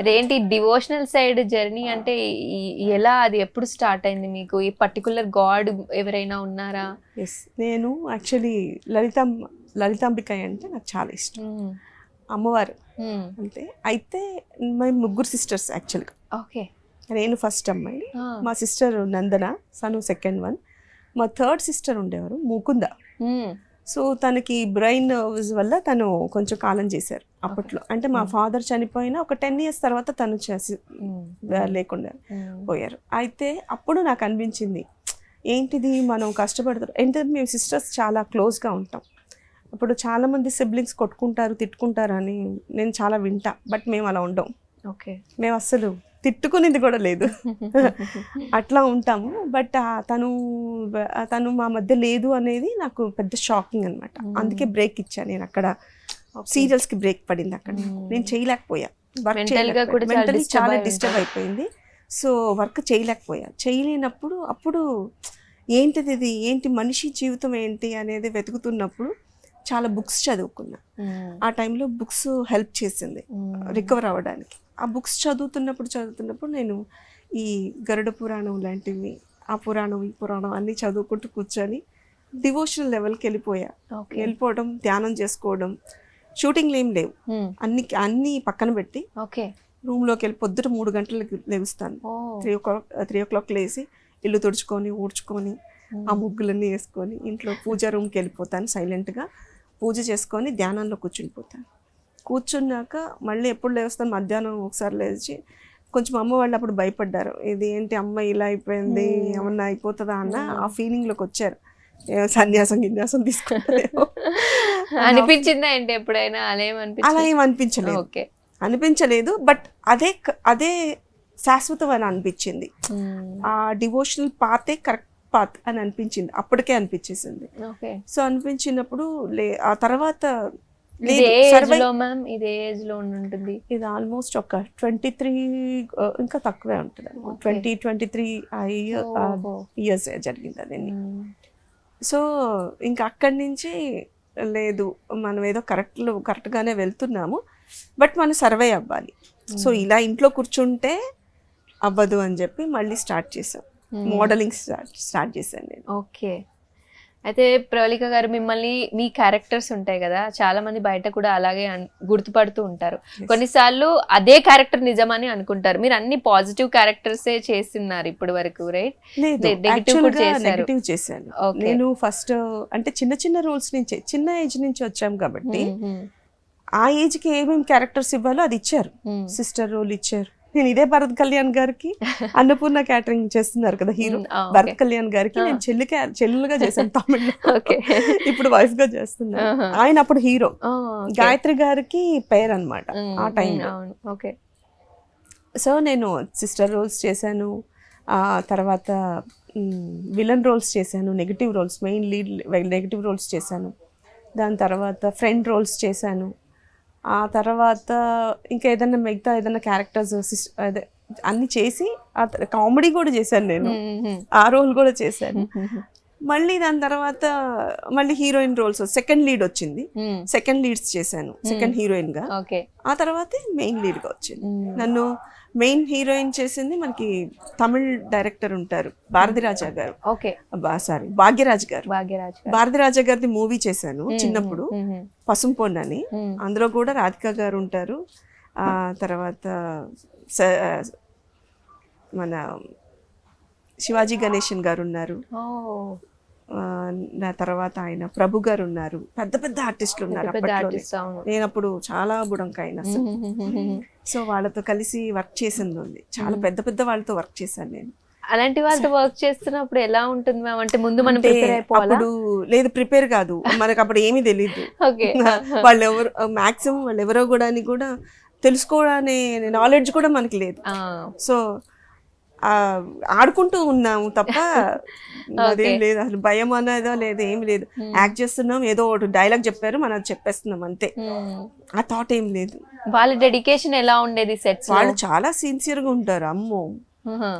అదేంటి devotional side journey అంటే ఎలా, అది ఎప్పుడు స్టార్ట్ అయింది మీకు? ఈ పర్టికులర్ గాడ్ ఎవరైనా ఉన్నారా? ఎస్, నేను యాక్చువల్లీ లలితాంబికయ్య అంటే నాకు చాలా ఇష్టం. అమ్మవారు అంటే. అయితే మేము ముగ్గురు సిస్టర్స్ యాక్చువల్గా. ఓకే. నేను ఫస్ట్ అమ్మాయి, మా సిస్టర్ నందన, సను సెకండ్ వన్. మా థర్డ్ సిస్టర్ ఉండేవారు ముకుంద. సో తనకి బ్రెయిన్ నర్వ్స్ వల్ల తను కొంచెం కాలం చేశారు అప్పట్లో. అంటే మా ఫాదర్ చనిపోయిన ఒక 10 years తర్వాత తను చేసి లేకుండా పోయారు. అయితే అప్పుడు నాకు అనిపించింది, ఏంటిది మనం కష్టపడతారు. ఏంటంటే మేము సిస్టర్స్ చాలా క్లోజ్గా ఉంటాం. అప్పుడు చాలామంది సిబ్లింగ్స్ కొట్టుకుంటారు, తిట్టుకుంటారు అని నేను చాలా వింటా. బట్ మేము అలా ఉండం. ఓకే. మేము అస్సలు తిట్టుకునేది కూడా లేదు, అట్లా ఉంటాము. బట్ తను మా మధ్య లేదు అనేది నాకు పెద్ద షాకింగ్ అనమాట. అందుకే బ్రేక్ ఇచ్చాను నేను అక్కడ. సీరియల్స్కి బ్రేక్ పడింది అక్కడ. నేను చేయలేకపోయా, మెంటలీ చాలా డిస్టర్బ్ అయిపోయింది. సో వర్క్ చేయలేనప్పుడు అప్పుడు ఏంటిది ఇది, ఏంటి మనిషి జీవితం ఏంటి అనేది వెతుకుతున్నప్పుడు చాలా బుక్స్ చదువుకున్నా. ఆ టైంలో బుక్స్ హెల్ప్ చేసింది రికవర్ అవ్వడానికి. ఆ బుక్స్ చదువుతున్నప్పుడు నేను ఈ గరుడ పురాణం లాంటివి, ఆ పురాణం ఈ పురాణం అన్నీ చదువుకుంటూ కూర్చొని డివోషనల్ లెవెల్కి వెళ్ళిపోవడం, ధ్యానం చేసుకోవడం. షూటింగ్లు ఏం లేవు, అన్నీ పక్కన పెట్టి రూమ్లోకి వెళ్ళి పొద్దుట 3 గంటలకు లేస్తాను. 3 o'clock లేసి ఇల్లు తుడుచుకొని ఊడ్చుకొని ఆ ముగ్గులన్నీ వేసుకొని ఇంట్లో పూజా రూమ్కి వెళ్ళిపోతాను. సైలెంట్గా పూజ చేసుకొని ధ్యానంలో కూర్చున్నాక మళ్ళీ ఎప్పుడు లేస్తాను, మధ్యాహ్నం ఒకసారి లేచి కొంచెం అమ్మ వాళ్ళు అప్పుడు భయపడ్డారు, ఇది ఏంటి అమ్మ ఇలా అయిపోయింది, ఏమన్నా అయిపోతుందా అన్న ఆ ఫీలింగ్లోకి వచ్చారు. సన్యాసం తీసుకుంటారేమో అనిపించిందా ఏంటి ఎప్పుడైనా? అలా ఏం అనిపించలేదు. బట్ అదే శాశ్వతం అని అనిపించింది. ఆ డివోషనల్ పాతే కరెక్ట్ పాత్ అని అనిపించింది, అప్పటికే అనిపించేసింది. సో అనిపించినప్పుడు ఆ తర్వాత ఇది ఆల్మోస్ట్ ఒక 23 ఇంకా తక్కువే ఉంటుంది, 23 years జరిగింది అదండి. సో ఇంకా అక్కడి నుంచి లేదు, మనం ఏదో కరెక్ట్గానే వెళ్తున్నాము, బట్ మనం సర్వే అవ్వాలి. సో ఇలా ఇంట్లో కూర్చుంటే అవ్వదు అని చెప్పి మళ్ళీ స్టార్ట్ చేసాం, మోడలింగ్ స్టార్ట్ చేశాను నేను. ఓకే. అయితే ప్రవళిక గారు, మిమ్మల్ని మీ క్యారెక్టర్స్ ఉంటాయి కదా, చాలా మంది బయట కూడా అలాగే గుర్తుపడుతూ ఉంటారు. కొన్నిసార్లు అదే క్యారెక్టర్ నిజమని అనుకుంటారు. మీరు అన్ని పాజిటివ్ క్యారెక్టర్సే చేస్తున్నారు ఇప్పటి వరకు, రైట్? నెగటివ్ చేశాను నేను ఫస్ట్. అంటే చిన్న రోల్స్ నుంచి, చిన్న ఏజ్ నుంచి వచ్చాం కాబట్టి ఆ ఏజ్కి ఏమేమి క్యారెక్టర్స్ ఇవ్వాలో అది ఇచ్చారు. సిస్టర్ రోల్ ఇచ్చారు. నేను ఇదే భరత్ కళ్యాణ్ గారికి, అన్నపూర్ణ క్యాటరింగ్ చేస్తున్నారు కదా హీరో, భరత్ కళ్యాణ్ గారికి నేను చెల్లెలుగా చేశాను తమిళ్లో. ఇప్పుడు వైఫ్ గా చేస్తున్నాను. ఆయన అప్పుడు హీరో, గాయత్రి గారికి పేరు అనమాట ఆ టైంలో. సో నేను సిస్టర్ రోల్స్ చేశాను, ఆ తర్వాత విలన్ రోల్స్ చేశాను, negative roles, main lead negative roles చేశాను. దాని తర్వాత ఫ్రెండ్ రోల్స్ చేశాను. ఆ తర్వాత ఇంకా ఏదైనా మిగతా ఏదైనా క్యారెక్టర్స్ అదే అన్ని చేసి కామెడీ కూడా చేశాను నేను, ఆ రోల్ కూడా చేశాను. మళ్ళీ దాని తర్వాత మళ్ళీ హీరోయిన్ రోల్స్, సెకండ్ లీడ్ వచ్చింది, సెకండ్ లీడ్స్ చేశాను, సెకండ్ హీరోయిన్ గా. ఆ తర్వాత మెయిన్ లీడ్ గా వచ్చింది. నన్ను మెయిన్ హీరోయిన్ చేసింది మనకి తమిళ్ డైరెక్టర్ ఉంటారు, భారతిరాజా గారు. భాగ్యరాజ్ గారు. భారతిరాజా గారిది మూవీ చేశాను చిన్నప్పుడు, పసుంపొన్ను అని. అందులో కూడా రాధిక గారు ఉంటారు. ఆ తర్వాత మన శివాజీ గణేశన్ గారు ఉన్నారు. నా తర్వాత ఆయన ప్రభు గారు ఉన్నారు. పెద్ద ఆర్టిస్టులు ఉన్నారు అప్పట్లో. నేను అప్పుడు చాలా బుడంకాయన అసలు. సో వాళ్ళతో కలిసి వర్క్ చేసింది ఉంది, చాలా పెద్ద వాళ్ళతో వర్క్ చేశాను నేను. అలాంటి వాళ్ళతో వర్క్ చేస్తున్నప్పుడు ఎలా ఉంటుంది మ్యామ్? అంటే ముందు మనం ప్రిపేర్ అయిపోవాలా? అప్పుడు లేదు, ప్రిపేర్ కాదు, మనకు అప్పుడు ఏమీ తెలీదు. వాళ్ళు ఎవరు, మాక్సిమం వాళ్ళు ఎవరో కూడా తెలుసుకోవడానికి నాలెడ్జ్ కూడా మనకి లేదు. సో ఆడుకుంటూ ఉన్నాము తప్ప అదేం లేదు, అసలు భయం అనేదో లేదు, ఏమి లేదు. యాక్ట్ చేస్తున్నాం, ఏదో ఒకటి డైలాగ్ చెప్పారు, మనం చెప్పేస్తున్నాం అంతే, ఆ థాట్ ఏం లేదు. వాళ్ళ డెడికేషన్ ఎలా ఉండేది సెట్స్? వాళ్ళు చాలా సిన్సియర్ గా ఉంటారు, అమ్మో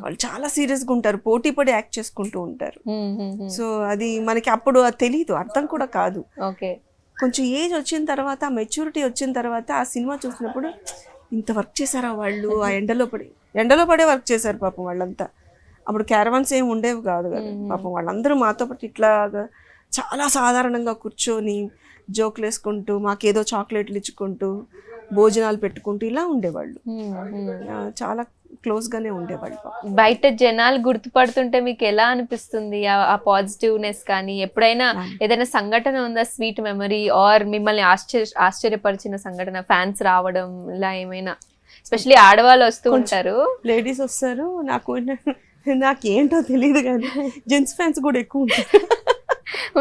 వాళ్ళు చాలా సీరియస్ గా ఉంటారు, పోటీ పడి యాక్ట్ చేసుకుంటూ ఉంటారు. సో అది మనకి అప్పుడు అది తెలీదు, అర్థం కూడా కాదు. కొంచెం ఏజ్ వచ్చిన తర్వాత, మెచ్యూరిటీ వచ్చిన తర్వాత ఆ సినిమా చూసినప్పుడు ఇంత వర్క్ చేశారా వాళ్ళు, ఆ ఎండలో పడే వర్క్ చేశారు పాపం వాళ్ళంతా. అప్పుడు క్యారవాన్స్ ఏమి ఉండేవి కాదు కదా పాపం, వాళ్ళందరూ మాతో పాటు ఇట్లాగా చాలా సాధారణంగా కూర్చొని జోకులు వేసుకుంటూ, మాకేదో చాక్లెట్లు ఇచ్చుకుంటూ, భోజనాలు పెట్టుకుంటూ ఇలా ఉండేవాళ్ళు. చాలా క్లోజ్ గానే ఉండేవాళ్ళు. బయట జనాలు గుర్తుపడుతుంటే మీకు ఎలా అనిపిస్తుంది? ఆ పాజిటివ్నెస్ కానీ, ఎప్పుడైనా ఏదైనా సంఘటన ఉందా, స్వీట్ మెమరీ ఆర్ మిమ్మల్ని ఆశ్చర్యపరిచిన సంఘటన, ఫ్యాన్స్ రావడం ఇలా ఏమైనా? ఎస్పెషల్లీ ఆడవాళ్ళు వస్తూ ఉంటారు, లేడీస్ వస్తారు. నాకేంటో తెలియదు కానీ జెంట్స్ ఫ్యాన్స్ కూడా ఎక్కువ ఉంటారు.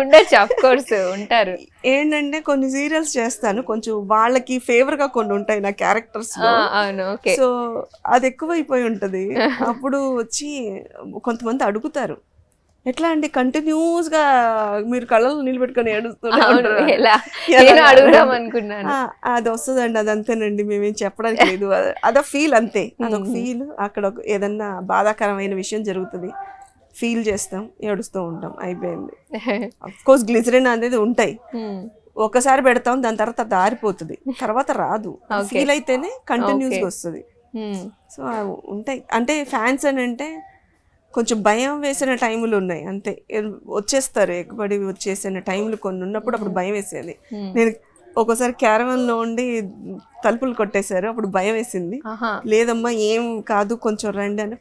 ఉండొచ్చు, ఆఫ్ కోర్స్ ఉంటారు. ఏంటంటే కొన్ని సీరియల్స్ చేస్తాను, కొంచెం వాళ్ళకి ఫేవర్ గా కొన్ని ఉంటాయి నా క్యారెక్టర్స్. సో అది ఎక్కువైపోయి ఉంటది. అప్పుడు వచ్చి కొంతమంది అడుగుతారు, ఎట్లా అంటే కంటిన్యూస్ గా మీరు కళ్ళలో నిలబెట్టుకొని ఏడుస్తున్నారు, అడుగుదాం అనుకున్నాను. అది వస్తుందండి, అది అంతేనండి, మేమేం చెప్పడానికి లేదు, అదో ఫీల్ అంతే. అదొక ఫీల్. అక్కడ ఏదన్నా బాధాకరమైన విషయం జరుగుతుంది, ఫీల్ చేస్తాం, ఏడుస్తూ ఉంటాం, అయిపోయింది. అఫ్ కోర్స్ గ్లిజరిన్ అనేది ఉంటాయి, ఒకసారి పెడతాం, దాని తర్వాత దారిపోతుంది, తర్వాత రాదు. ఫీల్ అయితేనే కంటిన్యూస్ గా వస్తుంది. సో ఉంటాయి. అంటే ఫ్యాన్స్ అని అంటే కొంచెం భయం వేసిన టైములు ఉన్నాయి అంతే, వచ్చేస్తారు ఎక్కబడి వచ్చేసిన టైంలు కొన్ని ఉన్నప్పుడు అప్పుడు భయం వేసేది. నేను ఒక్కోసారి క్యారవన్ లో ఉండి తలుపులు కొట్టేశారు, అప్పుడు భయం వేసింది. లేదమ్మా ఏం కాదు కొంచెం రండి అని.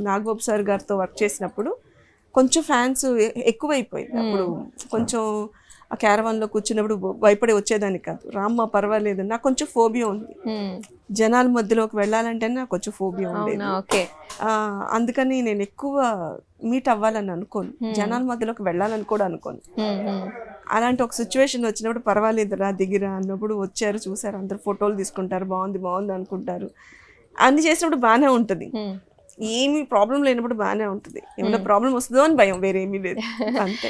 నాగబాబు సార్ గారితో వర్క్ చేసినప్పుడు కొంచెం ఫ్యాన్స్ ఎక్కువైపోయింది. అప్పుడు కొంచెం ఆ క్యారవాన్ లో కూర్చున్నప్పుడు భయపడి వచ్చేదాన్ని కాదు. రామ్మ పర్వాలేదు, నాకు కొంచెం ఫోబియా ఉంది, జనాల మధ్యలోకి వెళ్ళాలంటే నాకు కొంచెం ఫోబియా ఉండేది. అందుకని నేను ఎక్కువ మీట్ అవ్వాలని అనుకోను, జనాల మధ్యలోకి వెళ్ళాలని కూడా అనుకోను. అలాంటి ఒక సిచ్యువేషన్ వచ్చినప్పుడు పర్వాలేదురా దిగిరా అన్నప్పుడు వచ్చారు, చూసారు, అందరు ఫోటోలు తీసుకుంటారు, బాగుంది బాగుంది అనుకుంటారు. అన్ని చేసినప్పుడు బాగానే ఉంటుంది, ఏమీ ప్రాబ్లం లేనప్పుడు బాగానే ఉంటుంది. ఏమైనా ప్రాబ్లం వస్తుందో అని భయం, వేరేమీ లేదు అంతే.